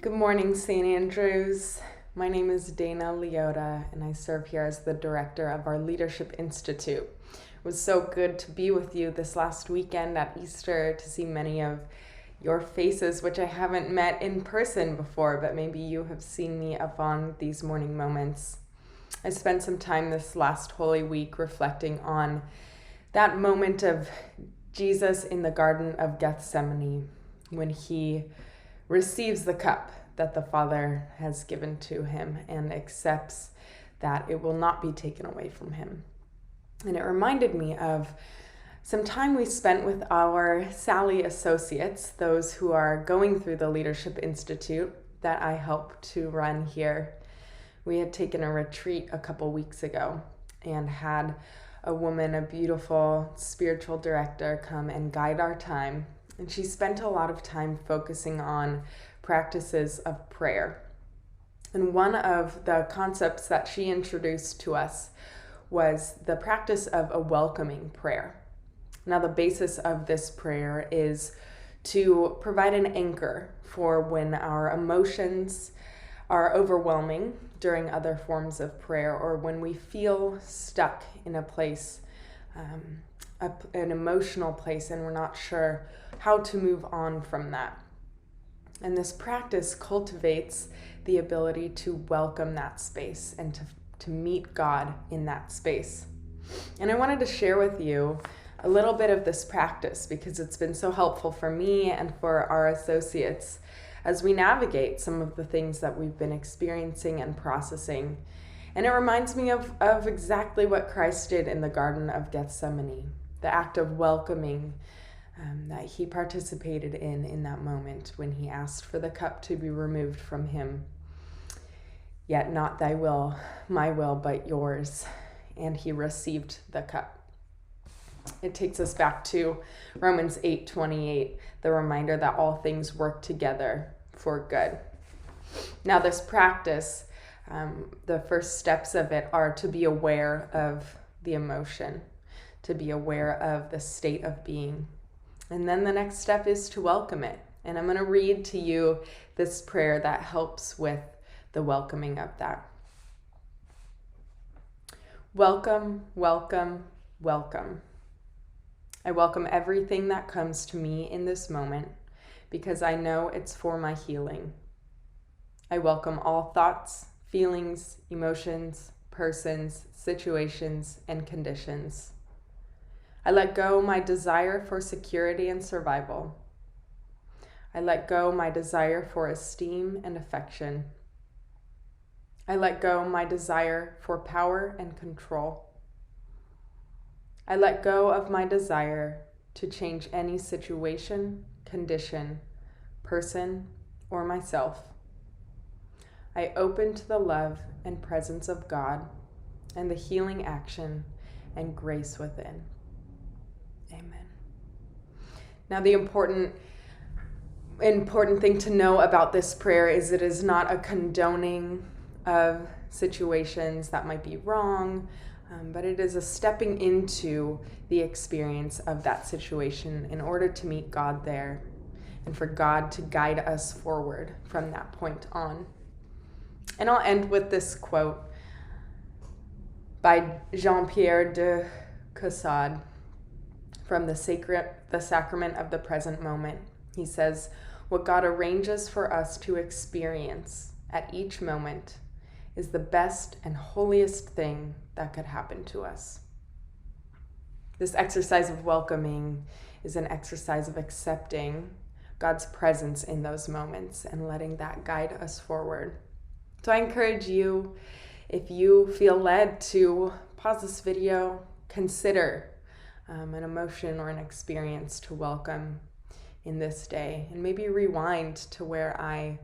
Good morning, St. Andrews. My name is Dana Leota, and I serve here as the director of our Leadership Institute. It was so good to be with you this last weekend at Easter, to see many of your faces, which I haven't met in person before, but maybe you have seen me up on these morning moments. I spent some time this last Holy Week reflecting on that moment of Jesus in the Garden of Gethsemane when he receives the cup that the Father has given to him and accepts that it will not be taken away from him. And it reminded me of some time we spent with our Sally associates, those who are going through the Leadership Institute that I help to run here. We had taken a retreat a couple weeks ago and had a woman, a beautiful spiritual director, come and guide our time. And she spent a lot of time focusing on practices of prayer. And one of the concepts that she introduced to us was the practice of a welcoming prayer. Now, the basis of this prayer is to provide an anchor for when our emotions are overwhelming during other forms of prayer, or when we feel stuck in a place, an emotional place, and we're not sure how to move on from that. And this practice cultivates the ability to welcome that space and to meet God in that space. And I wanted to share with you a little bit of this practice because it's been so helpful for me and for our associates as we navigate some of the things that we've been experiencing and processing. And it reminds me of exactly what Christ did in the Garden of Gethsemane, the act of welcoming that he participated in that moment when he asked for the cup to be removed from him. Yet not thy will, my will, but yours. And he received the cup. It takes us back to Romans 8:28, the reminder that all things work together for good. Now, this practice, the first steps of it are to be aware of the emotion, to be aware of the state of being. And then the next step is to welcome it. And I'm going to read to you this prayer that helps with the welcoming of that. Welcome, welcome, welcome. I welcome everything that comes to me in this moment because I know it's for my healing. I welcome all thoughts, feelings, emotions, persons, situations, and conditions. I let go my desire for security and survival. I let go my desire for esteem and affection. I let go my desire for power and control. I let go of my desire to change any situation, condition, person, or myself. I open to the love and presence of God and the healing action and grace within. Amen. Now, the important thing to know about this prayer is it is not a condoning of situations that might be wrong, but it is a stepping into the experience of that situation in order to meet God there and for God to guide us forward from that point on. And I'll end with this quote by Jean-Pierre de Caussade from the Sacrament of the Present Moment. He says, "What God arranges for us to experience at each moment is the best and holiest thing that could happen to us." This exercise of welcoming is an exercise of accepting God's presence in those moments and letting that guide us forward. So I encourage you, if you feel led to pause this video, consider an emotion or an experience to welcome in this day, and maybe rewind to where I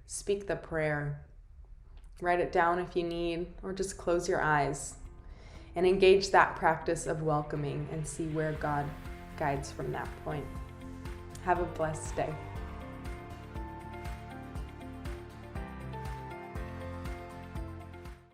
speak the prayer. Write it down if you need, or just close your eyes and engage that practice of welcoming and see where God guides from that point. Have a blessed day.